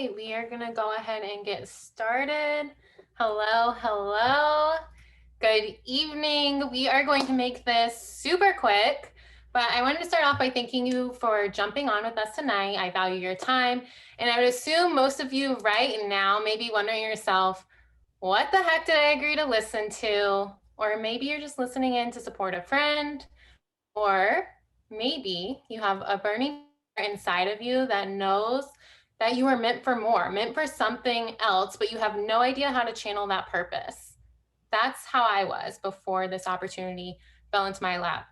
right, we are gonna go ahead and get started. Hello, hello. Good evening. We are going to make this super quick, but I wanted to start off by thanking you for jumping on with us tonight. I value your time, and I would assume most of you right now may be wondering yourself, what the heck did I agree to listen to? Or maybe you're just listening in to support a friend, or maybe you have a burning inside of you that knows that you are meant for more, meant for something else, but you have no idea how to channel that purpose. That's how I was before this opportunity fell into my lap.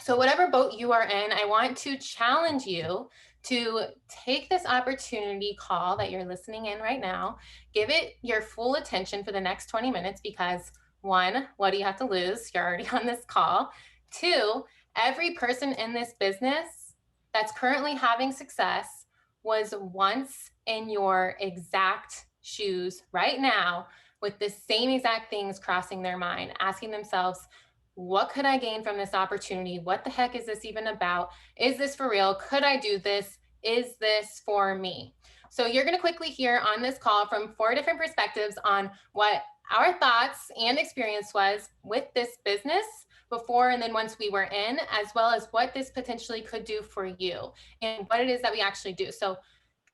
So, whatever boat you are in, I want to challenge you to take this opportunity call that you're listening in right now, give it your full attention for the next 20 minutes because one, what do you have to lose? You're already on this call. Two, every person in this business that's currently having success was once in your exact shoes right now with the same exact things crossing their mind, asking themselves, what could I gain from this opportunity? What the heck is this even about? Is this for real? Could I do this? Is this for me? So you're going to quickly hear on this call from 4 different perspectives on what our thoughts and experience was with this business before and then once we were in, as well as what this potentially could do for you and what it is that we actually do. So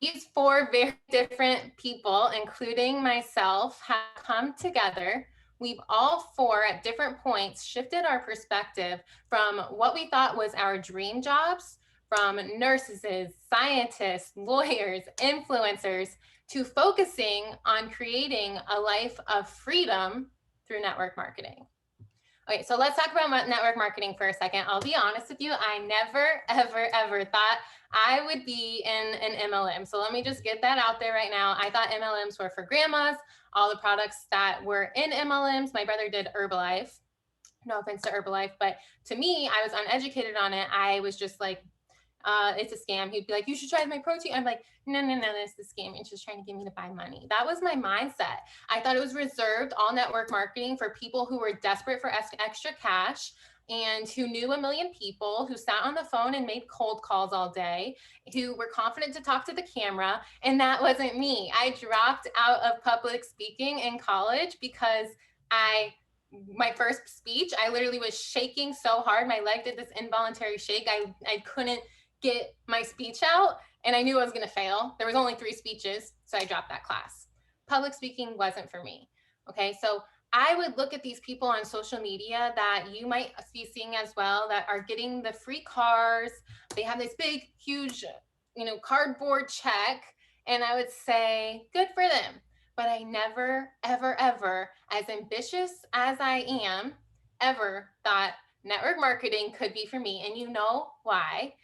these 4 very different people, including myself, have come together. We've all 4 at different points shifted our perspective from what we thought was our dream jobs, from nurses, scientists, lawyers, influencers, to focusing on creating a life of freedom through network marketing. Okay, so let's talk about network marketing for a second. I'll be honest with you, I never, ever thought I would be in an MLM. So let me just get that out there right now. I thought MLMs were for grandmas, all the products that were in MLMs. My brother did Herbalife. No offense to Herbalife, but to me, I was uneducated on it. I was just like, it's a scam. He'd be like, you should try my protein. I'm like, no, it's the scam. It's just trying to get me to buy money. That was my mindset. I thought it was reserved, all network marketing, for people who were desperate for extra cash and who knew a million people, who sat on the phone and made cold calls all day, who were confident to talk to the camera. And that wasn't me. I dropped out of public speaking in college because my first speech, I literally was shaking so hard. My leg did this involuntary shake. I couldn't get my speech out, and I knew I was going to fail. There was only 3 speeches, so I dropped that class. Public speaking wasn't for me. Okay, so I would look at these people on social media that you might be seeing as well that are getting the free cars. They have this big, huge, cardboard check, and I would say, good for them. But I never, ever, as ambitious as I am, ever thought network marketing could be for me. And you know why?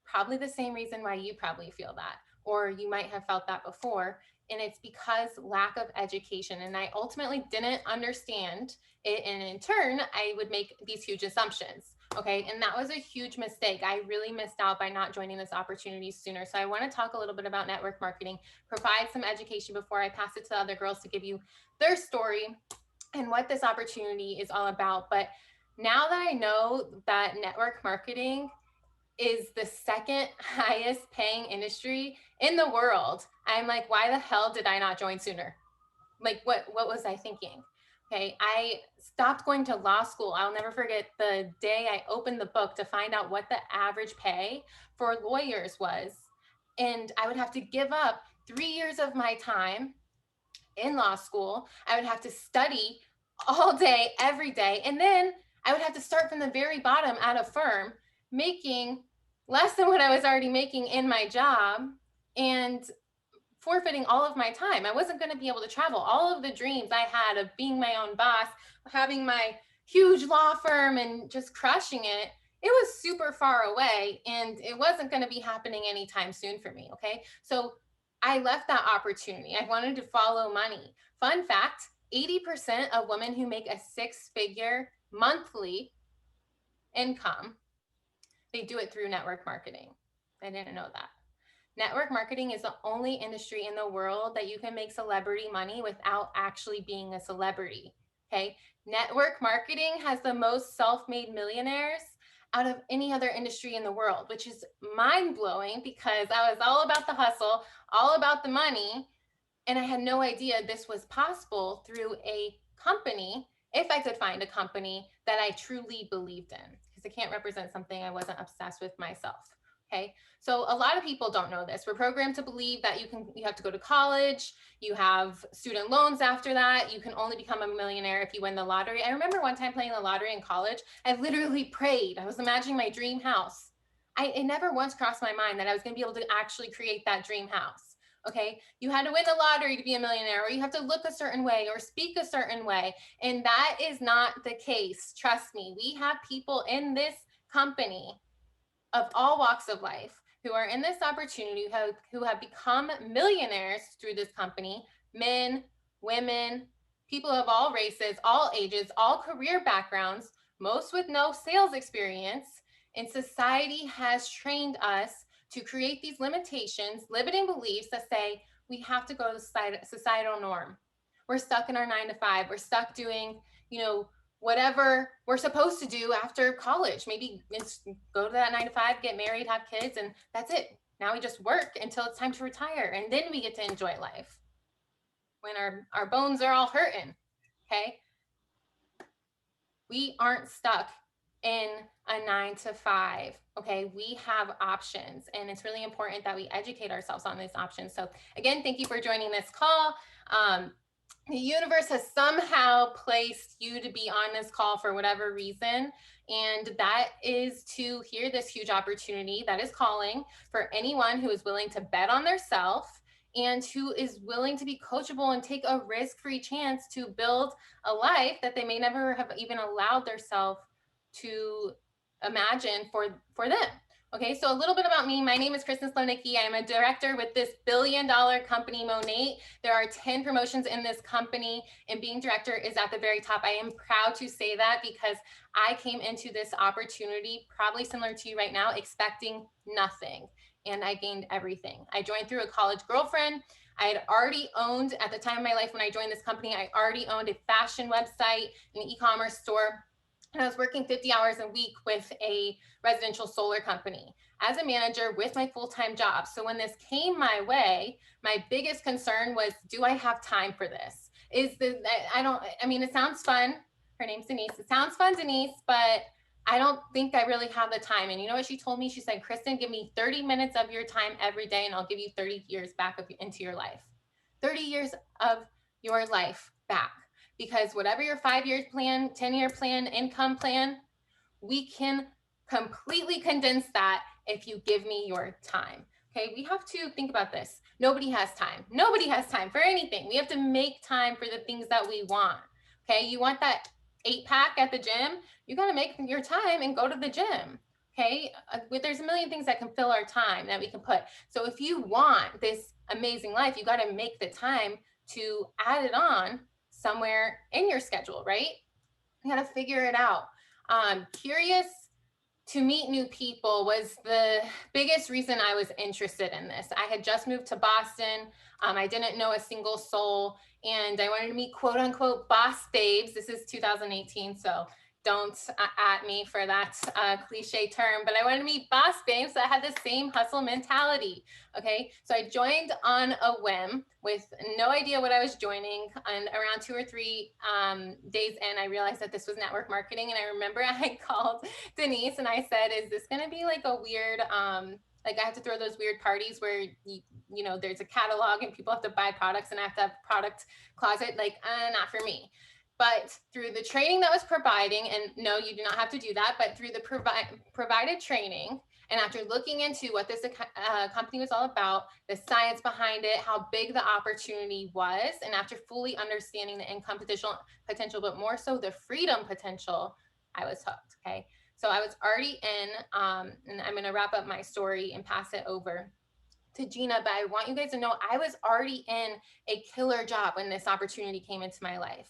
Probably the same reason why you probably feel that, or you might have felt that before. And it's because lack of education. And I ultimately didn't understand it. And in turn, I would make these huge assumptions. Okay. And that was a huge mistake. I really missed out by not joining this opportunity sooner. So I want to talk a little bit about network marketing, provide some education before I pass it to the other girls to give you their story and what this opportunity is all about. But now that I know that network marketing is the second highest paying industry in the world, I'm like, why the hell did I not join sooner? Like, what was I thinking? Okay, I stopped going to law school. I'll never forget the day I opened the book to find out what the average pay for lawyers was. And I would have to give up 3 years of my time in law school. I would have to study all day, every day. And then I would have to start from the very bottom at a firm, making less than what I was already making in my job and forfeiting all of my time. I wasn't going to be able to travel. All of the dreams I had of being my own boss, having my huge law firm and just crushing it, it was super far away and it wasn't going to be happening anytime soon for me. Okay. So I left that opportunity. I wanted to follow money. Fun fact, 80% of women who make a 6-figure monthly income, they do it through network marketing. I didn't know that. Network marketing is the only industry in the world that you can make celebrity money without actually being a celebrity. Okay. Network marketing has the most self-made millionaires out of any other industry in the world, which is mind blowing because I was all about the hustle, all about the money. And I had no idea this was possible through a company, if I could find a company that I truly believed in, because I can't represent something I wasn't obsessed with myself. Okay. So a lot of people don't know this. We're programmed to believe that you have to go to college, you have student loans after that, you can only become a millionaire if you win the lottery. I remember one time playing the lottery in college, I literally prayed. I was imagining my dream house. It never once crossed my mind that I was going to be able to actually create that dream house. Okay. You had to win the lottery to be a millionaire, or you have to look a certain way or speak a certain way. And that is not the case. Trust me. We have people in this company of all walks of life who are in this opportunity, who have become millionaires through this company, men, women, people of all races, all ages, all career backgrounds, most with no sales experience. And society has trained us to create these limitations, limiting beliefs that say we have to go to the societal norm. We're stuck in our 9 to 5. We're stuck doing, whatever we're supposed to do after college. Maybe it's go to that 9 to 5, get married, have kids, and that's it. Now we just work until it's time to retire, and then we get to enjoy life when our bones are all hurting. Okay. We aren't stuck in a 9 to 5. Okay. We have options, and it's really important that we educate ourselves on these options. So, again, thank you for joining this call. The universe has somehow placed you to be on this call for whatever reason. And that is to hear this huge opportunity that is calling for anyone who is willing to bet on their self and who is willing to be coachable and take a risk-free chance to build a life that they may never have even allowed themselves to imagine for them. Okay, so a little bit about me. My name is Kristen Slownicki. I'm a director with this billion-dollar company, Monate. There are 10 promotions in this company, and being director is at the very top. I am proud to say that because I came into this opportunity, probably similar to you right now, expecting nothing, and I gained everything. I joined through a college girlfriend. I had already owned, at the time of my life when I joined this company, I already owned a fashion website, an e-commerce store, and I was working 50 hours a week with a residential solar company as a manager with my full-time job. So when this came my way, my biggest concern was, do I have time for this? It sounds fun. Her name's Denise. It sounds fun, Denise, but I don't think I really have the time. And you know what she told me? She said, Kristen, give me 30 minutes of your time every day, and I'll give you 30 years back into your life. 30 years of your life back. Because whatever your 5-year plan, 10-year plan, income plan, we can completely condense that if you give me your time. Okay, we have to think about this. Nobody has time. Nobody has time for anything. We have to make time for the things that we want. Okay, you want that 8-pack at the gym? You got to make your time and go to the gym. Okay, there's a million things that can fill our time that we can put. So if you want this amazing life, you got to make the time to add it on somewhere in your schedule, right? You got to figure it out. Curious to meet new people was the biggest reason I was interested in this. I had just moved to Boston. I didn't know a single soul, and I wanted to meet quote unquote boss babes. This is 2018, so don't at me for that cliche term, but I wanted to meet boss babes that had the same hustle mentality. Okay, so I joined on a whim with no idea what I was joining. And around 2 or 3 days in, I realized that this was network marketing. And I remember I called Denise and I said, is this going to be like a weird, like I have to throw those weird parties where there's a catalog and people have to buy products and I have to have a product closet? Like, not for me. But through the training that was providing, and no, you do not have to do that, but through the provided training, and after looking into what this company was all about, the science behind it, how big the opportunity was, and after fully understanding the income potential, but more so the freedom potential, I was hooked. Okay. So I was already in, and I'm going to wrap up my story and pass it over to Gina, but I want you guys to know I was already in a killer job when this opportunity came into my life.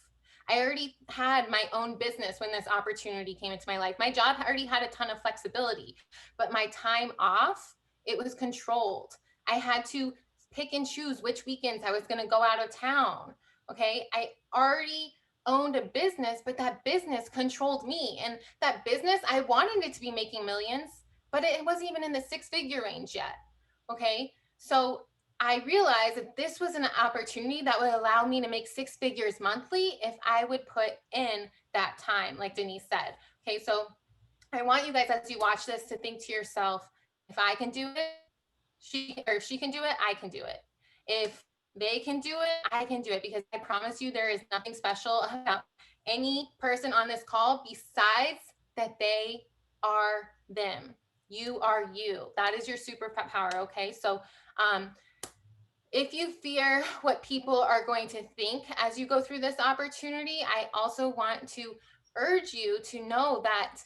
I already had my own business when this opportunity came into my life. My job already had a ton of flexibility, but my time off, it was controlled. I had to pick and choose which weekends I was going to go out of town. Okay. I already owned a business, but that business controlled me. And that business, I wanted it to be making millions, but it wasn't even in the 6-figure range yet. Okay. So I realized that this was an opportunity that would allow me to make 6 figures monthly if I would put in that time, like Denise said. Okay. So I want you guys, as you watch this, to think to yourself, if I can do it, if she can do it, I can do it. If they can do it, I can do it, because I promise you there is nothing special about any person on this call besides that they are them. You are you. That is your superpower. Okay. So if you fear what people are going to think as you go through this opportunity, I also want to urge you to know that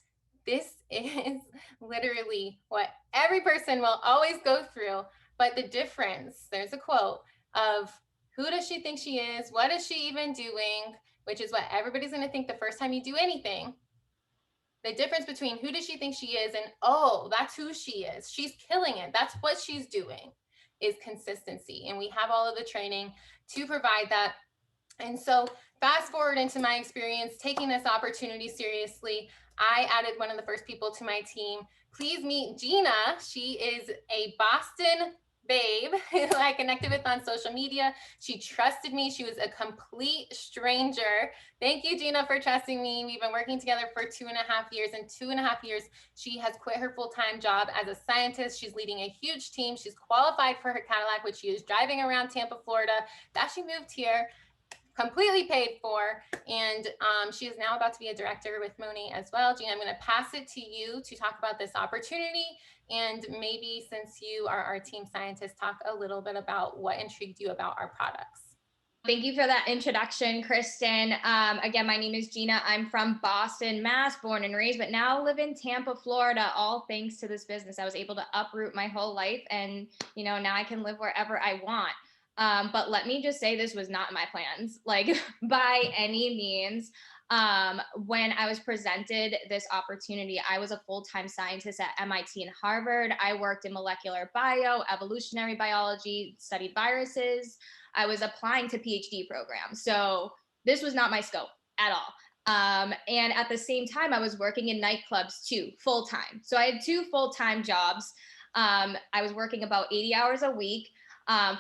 this is literally what every person will always go through. But the difference, there's a quote of, who does she think she is? What is she even doing? Which is what everybody's going to think the first time you do anything. The difference between who does she think she is and, oh, that's who she is. She's killing it. That's what she's doing, is consistency. And we have all of the training to provide that. And so fast forward into my experience taking this opportunity seriously, I added one of the first people to my team. Please meet Gina. She is a Boston babe who I connected with on social media. She trusted me. She was a complete stranger. Thank you, Gina, for trusting me. We've been working together for 2.5 years. In 2.5 years, she has quit her full-time job as a scientist. She's leading a huge team. She's qualified for her Cadillac, which she is driving around Tampa, Florida. That she moved here, completely paid for, and she is now about to be a director with Moni as well. Gina, I'm going to pass it to you to talk about this opportunity, and maybe, since you are our team scientist, talk a little bit about what intrigued you about our products. Thank you for that introduction, Kristen. Again, my name is Gina. I'm from Boston, Mass, born and raised, but now live in Tampa, Florida, all thanks to this business. I was able to uproot my whole life, and now I can live wherever I want. But let me just say, this was not my plans, like by any means. When I was presented this opportunity, I was a full-time scientist at MIT and Harvard. I worked in molecular bio, evolutionary biology, studied viruses. I was applying to PhD programs. So this was not my scope at all. And at the same time, I was working in nightclubs too, full-time. So I had 2 full-time jobs. I was working about 80 hours a week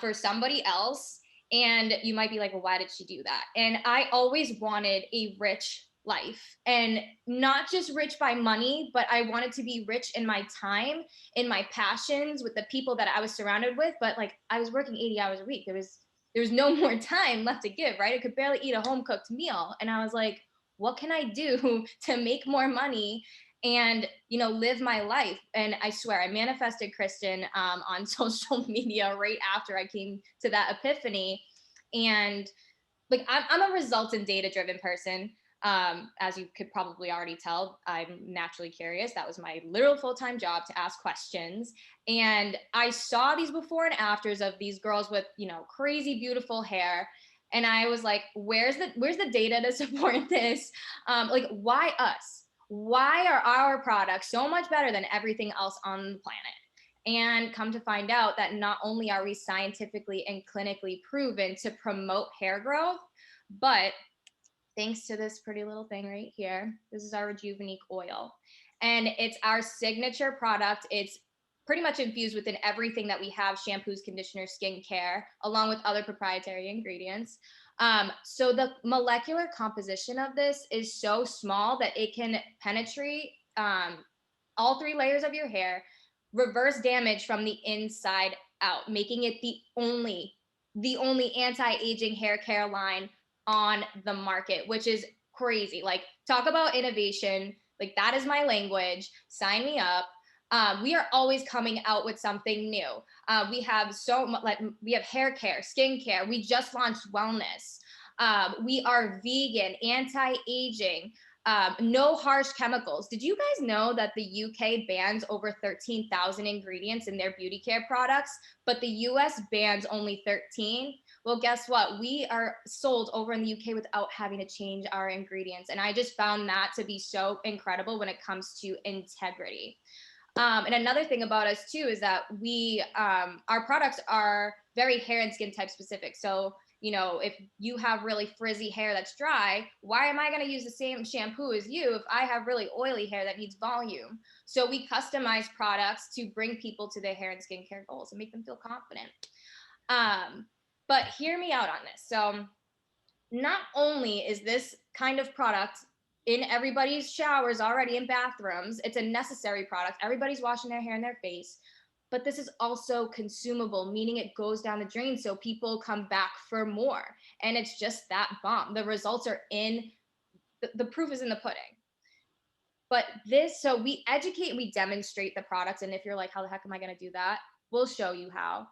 for somebody else. And you might be like, well, why did she do that? And I always wanted a rich life, and not just rich by money, but I wanted to be rich in my time, in my passions, with the people that I was surrounded with. But like, I was working 80 hours a week. There was no more time left to give, right? I could barely eat a home cooked meal. And I was like, what can I do to make more money and live my life? And I swear, I manifested Kristen on social media right after I came to that epiphany. And like, I'm a results and data driven person. As you could probably already tell, I'm naturally curious. That was my literal full-time job, to ask questions. And I saw these before and afters of these girls with, crazy beautiful hair. And I was like, where's the data to support this? Like, why us? Why are our products so much better than everything else on the planet? And come to find out that not only are we scientifically and clinically proven to promote hair growth, but thanks to this pretty little thing right here, this is our Rejuvenique oil. And it's our signature product. It's pretty much infused within everything that we have: shampoos, conditioners, skincare, along with other proprietary ingredients. So the molecular composition of this is so small that it can penetrate all 3 layers of your hair, reverse damage from the inside out, making it the only anti-aging hair care line on the market, which is crazy. Like, talk about innovation. Like, that is my language. Sign me up. We are always coming out with something new. We have so much, like, we have hair care, skincare. We just launched wellness. We are vegan, anti-aging. No harsh chemicals. Did you guys know that the UK bans over 13,000 ingredients in their beauty care products, but the US bans only 13? Well, guess what? We are sold over in the UK without having to change our ingredients. And I just found that to be so incredible when it comes to integrity. And another thing about us too is that we, our products are very hair and skin type specific. So if you have really frizzy hair that's dry, why am I going to use the same shampoo as you if I have really oily hair that needs volume? So we customize products to bring people to their hair and skincare goals and make them feel confident. But hear me out on this. So not only is this kind of product in everybody's showers already, in bathrooms, it's a necessary product. Everybody's washing their hair and their face, but this is also consumable, meaning it goes down the drain. So people come back for more. And it's just that bomb. The results are in, the proof is in the pudding. But so we educate, we demonstrate the products. And if you're like, how the heck am I going to do that? We'll show you how.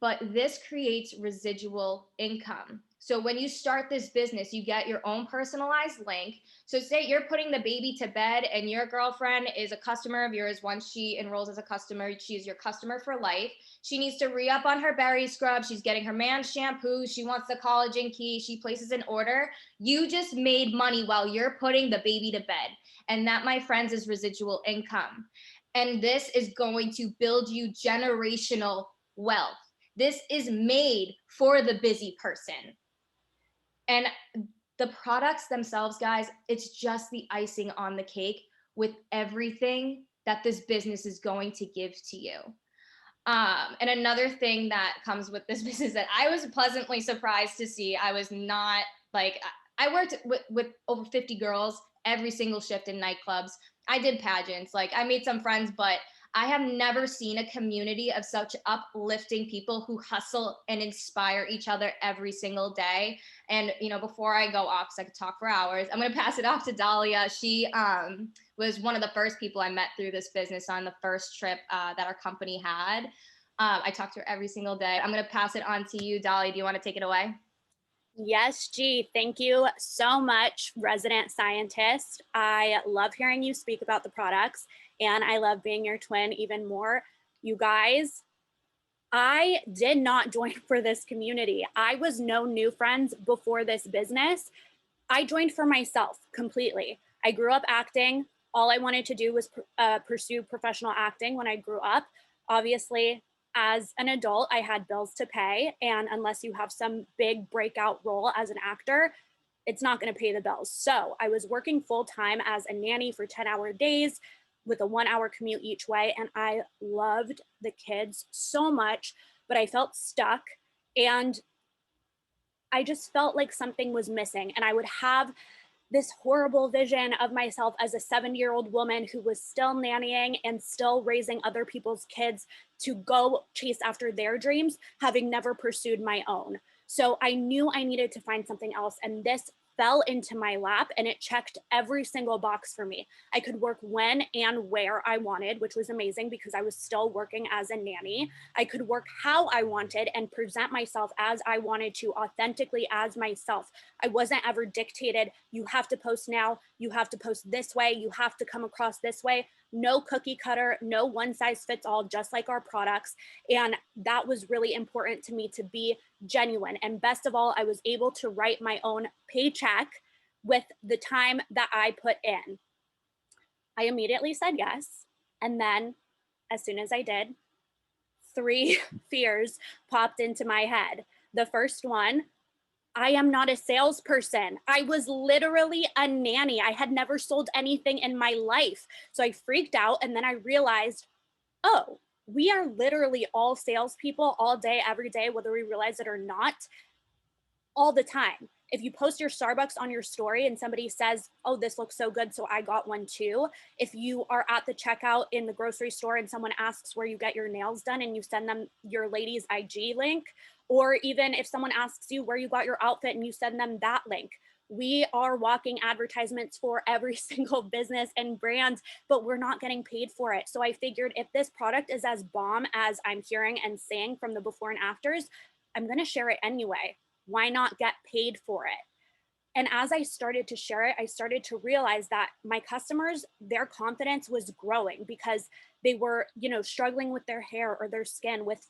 But this creates residual income. So when you start this business, you get your own personalized link. So say you're putting the baby to bed and your girlfriend is a customer of yours. Once she enrolls as a customer, she is your customer for life. She needs to re-up on her berry scrub. She's getting her man's shampoo. She wants the collagen key. She places an order. You just made money while you're putting the baby to bed. And that, my friends, is residual income. And this is going to build you generational wealth. This is made for the busy person. And the products themselves, guys, it's just the icing on the cake with everything that this business is going to give to you. And another thing that comes with this business that I was pleasantly surprised to see, I was not like, I worked with over 50 girls every single shift in nightclubs. I did pageants, like I made some friends, but I have never seen a community of such uplifting people who hustle and inspire each other every single day. And, before I go off, because I could talk for hours, I'm going to pass it off to Dahlia. She was one of the first people I met through this business on the first trip that our company had. I talked to her every single day. I'm going to pass it on to you, Dahlia. Do you want to take it away? Yes, G, thank you so much, resident scientist. I love hearing you speak about the products, and I love being your twin even more. You guys, I did not join for this community. I was no new friends before this business. I joined for myself completely. I grew up acting. All I wanted to do was pursue professional acting when I grew up. Obviously, as an adult, I had bills to pay. And unless you have some big breakout role as an actor, it's not going to pay the bills. So I was working full time as a nanny for 10-hour days with a 1-hour commute each way. And I loved the kids so much, but I felt stuck. And I just felt like something was missing. And I would have this horrible vision of myself as a 70-year-old woman who was still nannying and still raising other people's kids to go chase after their dreams, having never pursued my own. So I knew I needed to find something else. And this fell into my lap and it checked every single box for me. I could work when and where I wanted, which was amazing because I was still working as a nanny. I could work how I wanted and present myself as I wanted to, authentically as myself. I wasn't ever dictated, you have to post now, you have to post this way, you have to come across this way. No cookie cutter, no one size fits all, just like our products. And that was really important to me, to be genuine. And best of all, I was able to write my own paycheck with the time that I put in. I immediately said yes. And then as soon as I did, 3 fears popped into my head. The first one, I am not a salesperson. I was literally a nanny. I had never sold anything in my life. So I freaked out. And then I realized, oh, we are literally all salespeople all day, every day, whether we realize it or not, all the time. If you post your Starbucks on your story and somebody says, oh, this looks so good, so I got one too. If you are at the checkout in the grocery store and someone asks where you get your nails done and you send them your lady's IG link, or even if someone asks you where you got your outfit and you send them that link. We are walking advertisements for every single business and brand, but we're not getting paid for it. So I figured if this product is as bomb as I'm hearing and seeing from the before and afters, I'm going to share it anyway. Why not get paid for it? And as I started to share it, I started to realize that my customers, their confidence was growing because they were, struggling with their hair or their skin, with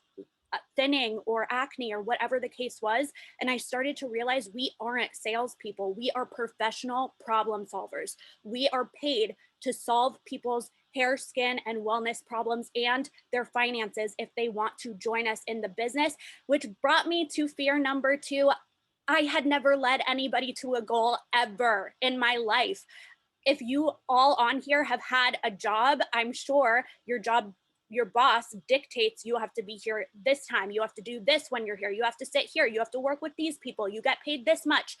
thinning or acne or whatever the case was. And I started to realize we aren't salespeople. We are professional problem solvers. We are paid to solve people's hair, skin, and wellness problems and their finances if they want to join us in the business, which brought me to fear number 2. I had never led anybody to a goal ever in my life. If you all on here have had a job, I'm sure your boss dictates you have to be here this time. You have to do this when you're here. You have to sit here. You have to work with these people. You get paid this much.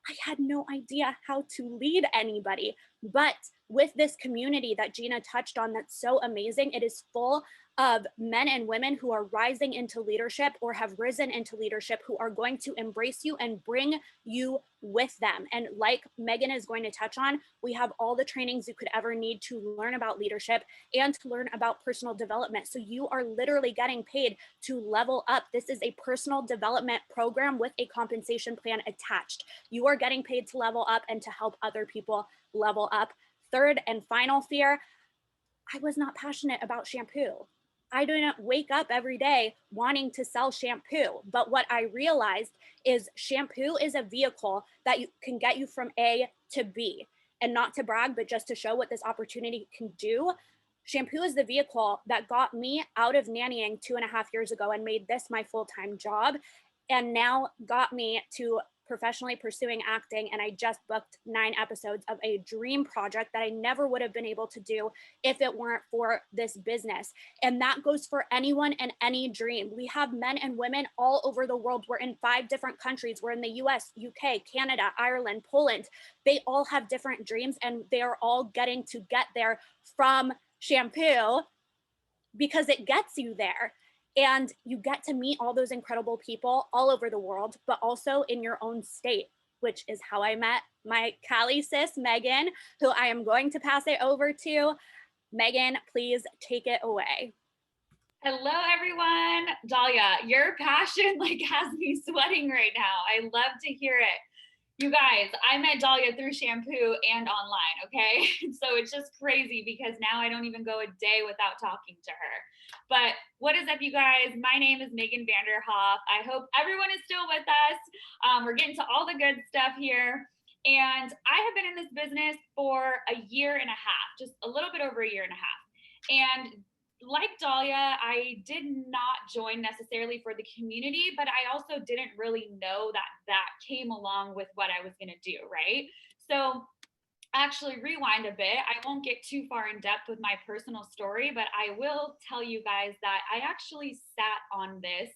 I had no idea how to lead anybody. But with this community that Gina touched on, that's so amazing, it is full of men and women who are rising into leadership or have risen into leadership, who are going to embrace you and bring you with them. And like Megan is going to touch on, we have all the trainings you could ever need to learn about leadership and to learn about personal development. So you are literally getting paid to level up. This is a personal development program with a compensation plan attached. You are getting paid to level up and to help other people level up. Third and final fear, I was not passionate about shampoo. I didn't wake up every day wanting to sell shampoo. But what I realized is shampoo is a vehicle that can get you from A to B. And not to brag, but just to show what this opportunity can do. Shampoo is the vehicle that got me out of nannying 2.5 years ago and made this my full-time job, and now got me to professionally pursuing acting. And I just booked 9 episodes of a dream project that I never would have been able to do if it weren't for this business. And that goes for anyone and any dream. We have men and women all over the world. We're in 5 different countries. We're in the US, UK, Canada, Ireland, Poland. They all have different dreams, and they're all getting to get there from shampoo because it gets you there. And you get to meet all those incredible people all over the world, but also in your own state, which is how I met my Cali sis, Megan, who I am going to pass it over to. Megan, please take it away. Hello, everyone. Dahlia, your passion like has me sweating right now. I love to hear it. You guys, I met Dahlia through shampoo and online, okay? So it's just crazy because now I don't even go a day without talking to her. But what is up, you guys? My name is Megan Vanderhoff. I hope everyone is still with us. We're getting to all the good stuff here. And I have been in this business for a year and a half, just a little bit over a year and a half. And like Dahlia, I did not join necessarily for the community, but I also didn't really know that that came along with what I was going to do, right? So actually rewind a bit. I won't get too far in depth with my personal story, but I will tell you guys that I actually sat on this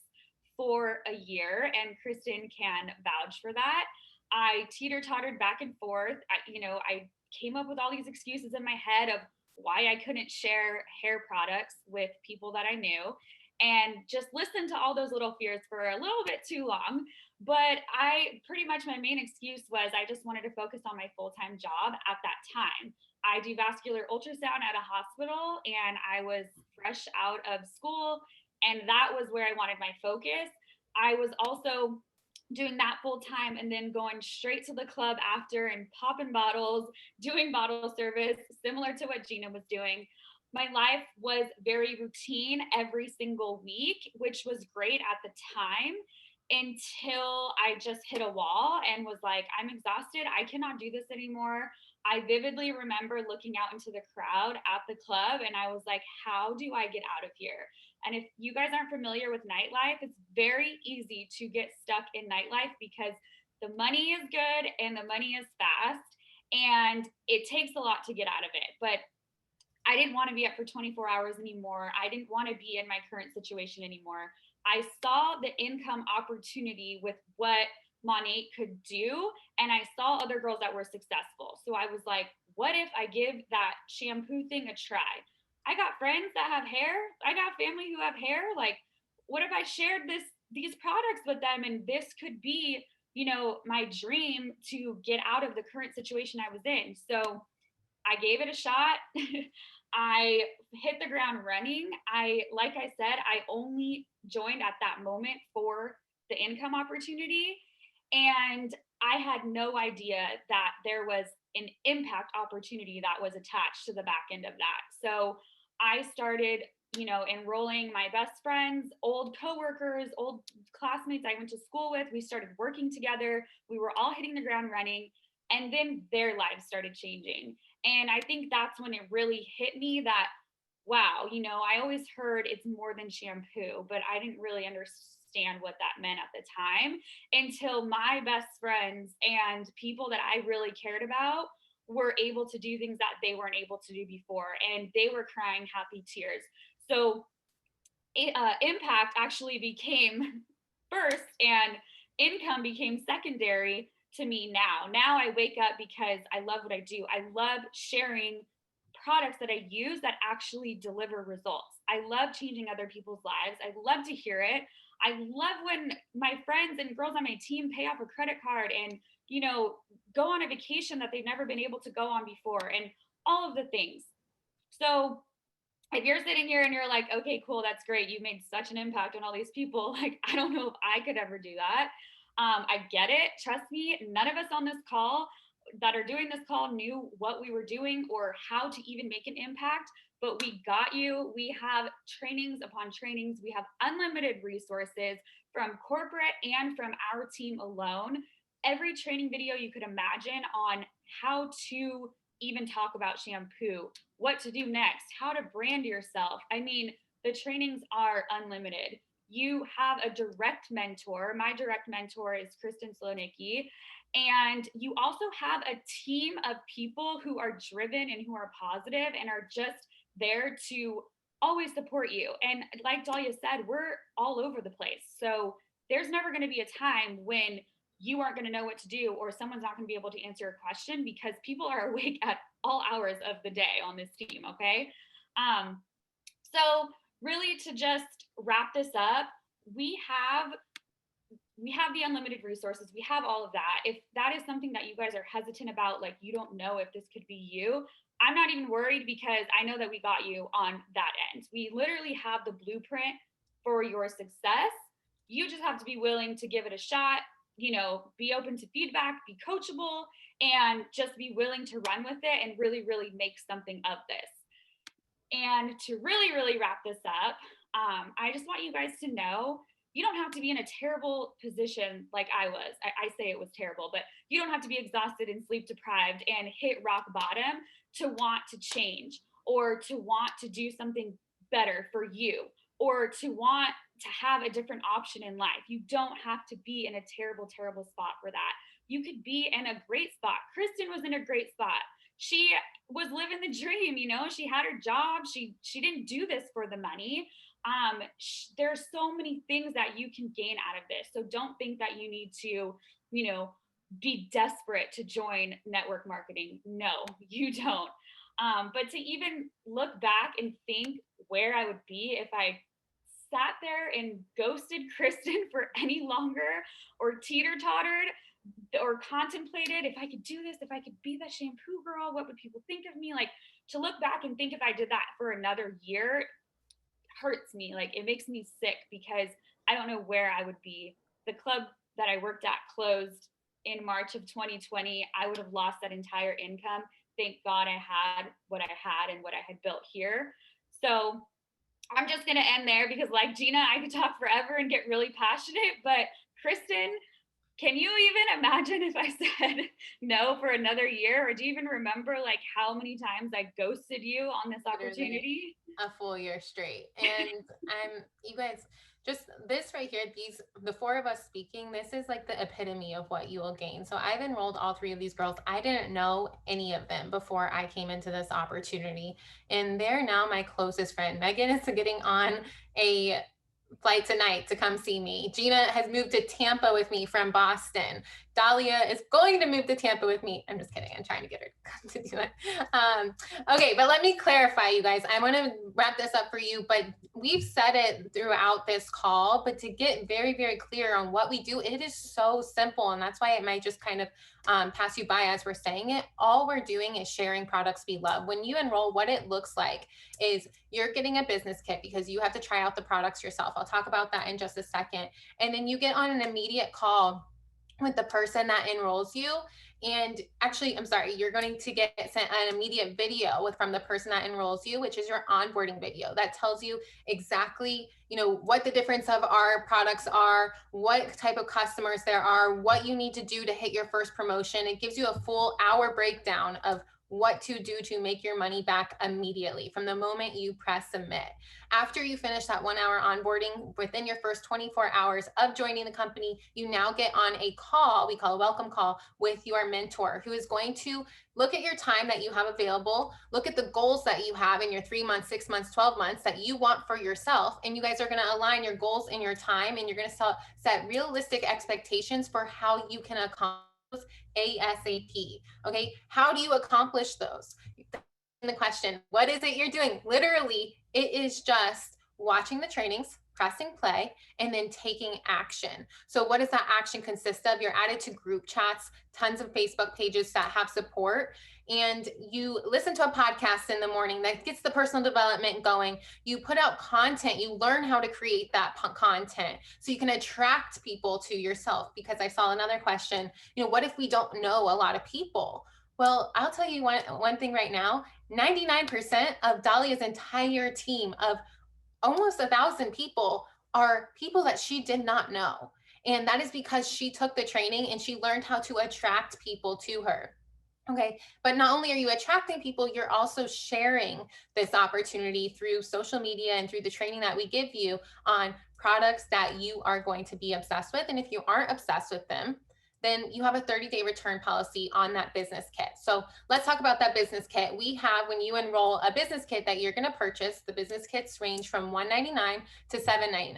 for a year, and Kristen can vouch for that. I teeter-tottered back and forth. I came up with all these excuses in my head of why I couldn't share hair products with people that I knew, and just listened to all those little fears for a little bit too long. But I pretty much, my main excuse was I just wanted to focus on my full-time job at that time. I do vascular ultrasound at a hospital, and I was fresh out of school, and that was where I wanted my focus. I was also doing that full time and then going straight to the club after and popping bottles, doing bottle service, similar to what Gina was doing. My life was very routine every single week, which was great at the time until I just hit a wall and was like, I'm exhausted. I cannot do this anymore. I vividly remember looking out into the crowd at the club, and I was like, how do I get out of here? And if you guys aren't familiar with nightlife, it's very easy to get stuck in nightlife because the money is good and the money is fast, and it takes a lot to get out of it. But I didn't want to be up for 24 hours anymore. I didn't want to be in my current situation anymore. I saw the income opportunity with what Monat could do, and I saw other girls that were successful. So I was like, what if I give that shampoo thing a try? I got friends that have hair. I got family who have hair. Like, what if I shared these products with them, and this could be, my dream to get out of the current situation I was in. So I gave it a shot. I hit the ground running. Like I said, I only joined at that moment for the income opportunity. And I had no idea that there was an impact opportunity that was attached to the back end of that. So I started, enrolling my best friends, old coworkers, old classmates I went to school with. We started working together. We were all hitting the ground running. And then their lives started changing. And I think that's when it really hit me that, wow, you know, I always heard it's more than shampoo, but I didn't really understand what that meant at the time until my best friends and people that I really cared about were able to do things that they weren't able to do before. And they were crying happy tears. So impact actually became first and income became secondary to me now. Now I wake up because I love what I do. I love sharing products that I use that actually deliver results. I love changing other people's lives. I love to hear it. I love when my friends and girls on my team pay off a credit card and, you know, go on a vacation that they've never been able to go on before and all of the things. So if you're sitting here and you're like, okay, cool, that's great. You made such an impact on all these people. Like, I don't know if I could ever do that. I get it. Trust me, none of us on this call that are doing this call knew what we were doing or how to even make an impact, but we got you. We have trainings upon trainings. We have unlimited resources from corporate and from our team alone. Every training video you could imagine on how to even talk about shampoo, what to do next, how to brand yourself. I mean, the trainings are unlimited. You have a direct mentor. My direct mentor is Kristen Slonicki. And you also have a team of people who are driven and who are positive and are just there to always support you. And like Dahlia said, we're all over the place. So there's never going to be a time when you aren't going to know what to do or someone's not going to be able to answer your question because people are awake at all hours of the day on this team. Okay. So really to just wrap this up, we have the unlimited resources. We have all of that. If that is something that you guys are hesitant about, like you don't know if this could be you, I'm not even worried because I know that we got you on that end. We literally have the blueprint for your success. You just have to be willing to give it a shot, you know, be open to feedback, be coachable, and just be willing to run with it and really, really make something of this. And to really, really wrap this up, I just want you guys to know you don't have to be in a terrible position like I was. I say it was terrible, but you don't have to be exhausted and sleep deprived and hit rock bottom to want to change or to want to do something better for you or to want to have a different option in life. You don't have to be in a terrible, terrible spot for that. You could be in a great spot. Kristen was in a great spot. She was living the dream, you know, she had her job. She didn't do this for the money. There's so many things that you can gain out of this. So don't think that you need to, you know, be desperate to join network marketing. No, you don't. But to even look back and think where I would be if I sat there and ghosted Kristen for any longer or teeter-tottered or contemplated if I could do this, if I could be the shampoo girl, what would people think of me? Like to look back and think if I did that for another year hurts me. Like it makes me sick because I don't know where I would be. The club that I worked at closed in March of 2020. I would have lost that entire income. Thank God I had what I had and what I had built here. So I'm just going to end there because like Gina, I could talk forever and get really passionate, but Kristen, can you even imagine if I said no for another year? Or do you even remember like how many times I ghosted you on this opportunity? A full year straight. And you guys, just this right here, the four of us speaking, this is like the epitome of what you will gain. So I've enrolled all three of these girls. I didn't know any of them before I came into this opportunity. And they're now my closest friend. Megan is getting on a flight tonight to come see me. Gina has moved to Tampa with me from Boston. Dahlia is going to move to Tampa with me. I'm just kidding. I'm trying to get her to do it. Okay, but let me clarify, you guys. I want to wrap this up for you, but we've said it throughout this call, but to get very, very clear on what we do, it is so simple. And that's why it might just kind of pass you by as we're saying it. All we're doing is sharing products we love. When you enroll, what it looks like is you're getting a business kit because you have to try out the products yourself. I'll talk about that in just a second. And then you get on an immediate call with the person that enrolls you. And actually, I'm sorry, you're going to get sent an immediate video from the person that enrolls you, which is your onboarding video that tells you exactly, what the difference of our products are, what type of customers there are, what you need to do to hit your first promotion. It gives you a full hour breakdown of what to do to make your money back immediately from the moment you press submit. After you finish that 1 hour onboarding, within your first 24 hours of joining the company, you now get on a call, we call a welcome call, with your mentor, who is going to look at your time that you have available, look at the goals that you have in your 3 months, 6 months, 12 months that you want for yourself. And you guys are going to align your goals and your time, and you're going to set realistic expectations for how you can accomplish ASAP. Okay. How do you accomplish those? The question, what is it you're doing? Literally, it is just watching the trainings, pressing play, and then taking action. So what does that action consist of? You're added to group chats, tons of Facebook pages that have support, and you listen to a podcast in the morning that gets the personal development going. You put out content, you learn how to create that content so you can attract people to yourself. Because I saw another question, what if we don't know a lot of people? Well, I'll tell you one thing right now, 99% of Dahlia's entire team of almost 1,000 people are people that she did not know. And that is because she took the training and she learned how to attract people to her. Okay. But not only are you attracting people, you're also sharing this opportunity through social media and through the training that we give you on products that you are going to be obsessed with. And if you aren't obsessed with them, then you have a 30-day return policy on that business kit. So let's talk about that business kit. We have, when you enroll, a business kit that you're going to purchase. The business kits range from $199 to $799.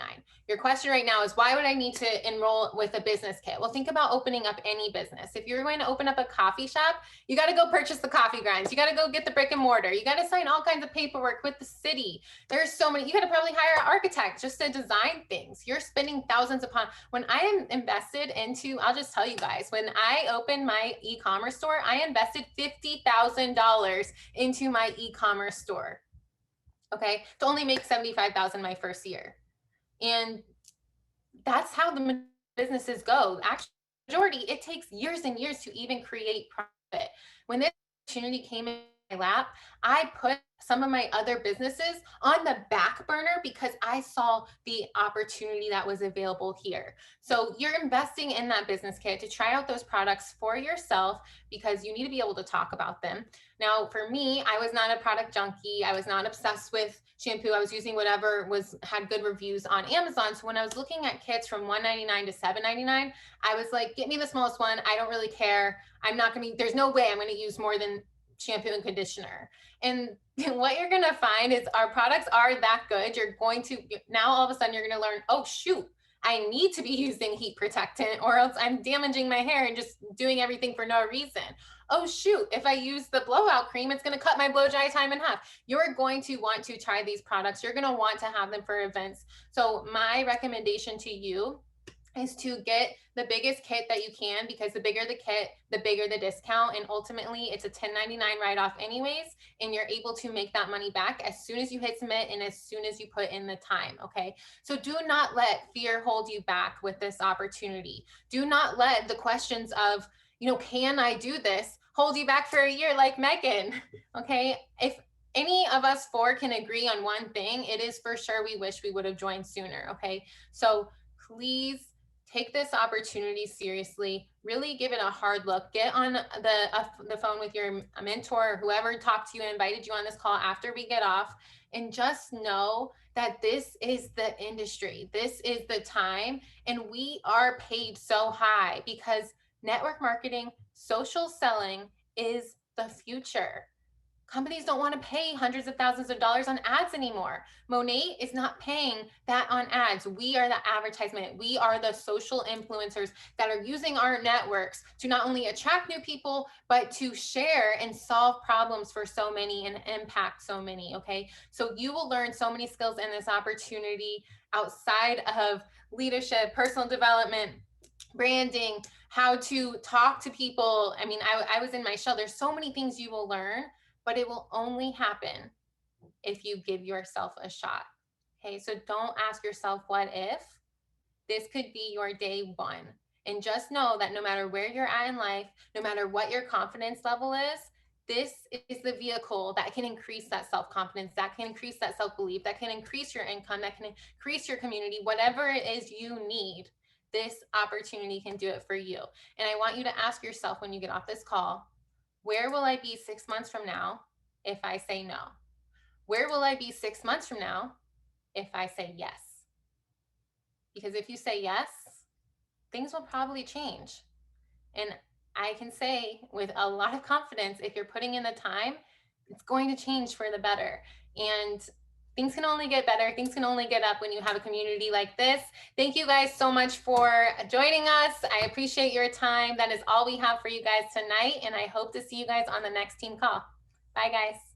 Your question right now is, why would I need to enroll with a business kit? Well, think about opening up any business. If you're going to open up a coffee shop, you got to go purchase the coffee grinds. You got to go get the brick and mortar. You got to sign all kinds of paperwork with the city. There's so many. You got to probably hire an architect just to design things. You're spending thousands upon. When I am invested into, I'll just tell you guys, when I opened my e-commerce store, I invested $50,000 into my e-commerce store. Okay, to only make $75,000 my first year. And that's how the businesses go. Actually, majority, it takes years and years to even create profit. When this opportunity came in my lap, I put some of my other businesses on the back burner because I saw the opportunity that was available here. So you're investing in that business kit to try out those products for yourself because you need to be able to talk about them. Now, for me, I was not a product junkie. I was not obsessed with shampoo. I was using whatever had good reviews on Amazon. So when I was looking at kits from $199 to $799, I was like, get me the smallest one. I don't really care. There's no way I'm going to use more than shampoo and conditioner. And what you're going to find is our products are that good. Now all of a sudden you're going to learn, oh shoot, I need to be using heat protectant or else I'm damaging my hair and just doing everything for no reason. Oh shoot, if I use the blowout cream, it's going to cut my blow dry time in half. You're going to want to try these products. You're going to want to have them for events. So my recommendation to you is to get the biggest kit that you can, because the bigger the kit, the bigger the discount. And ultimately it's a 1099 write-off anyways. And you're able to make that money back as soon as you hit submit and as soon as you put in the time. Okay. So do not let fear hold you back with this opportunity. Do not let the questions of, can I do this, hold you back for a year like Megan. Okay. If any of us four can agree on one thing, it is for sure we wish we would have joined sooner. Okay. So please take this opportunity seriously, really give it a hard look, get on the phone with your mentor or whoever talked to you and invited you on this call after we get off, and just know that this is the industry. This is the time, and we are paid so high because network marketing, social selling is the future. Companies don't want to pay hundreds of thousands of dollars on ads anymore. Monet is not paying that on ads. We are the advertisement. We are the social influencers that are using our networks to not only attract new people, but to share and solve problems for so many and impact so many. Okay. So you will learn so many skills in this opportunity outside of leadership, personal development, branding, how to talk to people. I mean, I was in my shell. There's so many things you will learn, but it will only happen if you give yourself a shot. Okay, so don't ask yourself, what if? This could be your day one. And just know that no matter where you're at in life, no matter what your confidence level is, this is the vehicle that can increase that self-confidence, that can increase that self-belief, that can increase your income, that can increase your community, whatever it is you need. This opportunity can do it for you. And I want you to ask yourself when you get off this call, where will I be 6 months from now if I say no? Where will I be 6 months from now if I say yes? Because if you say yes, things will probably change. And I can say with a lot of confidence, if you're putting in the time, it's going to change for the better. And things can only get better. Things can only get up when you have a community like this. Thank you guys so much for joining us. I appreciate your time. That is all we have for you guys tonight. And I hope to see you guys on the next team call. Bye, guys.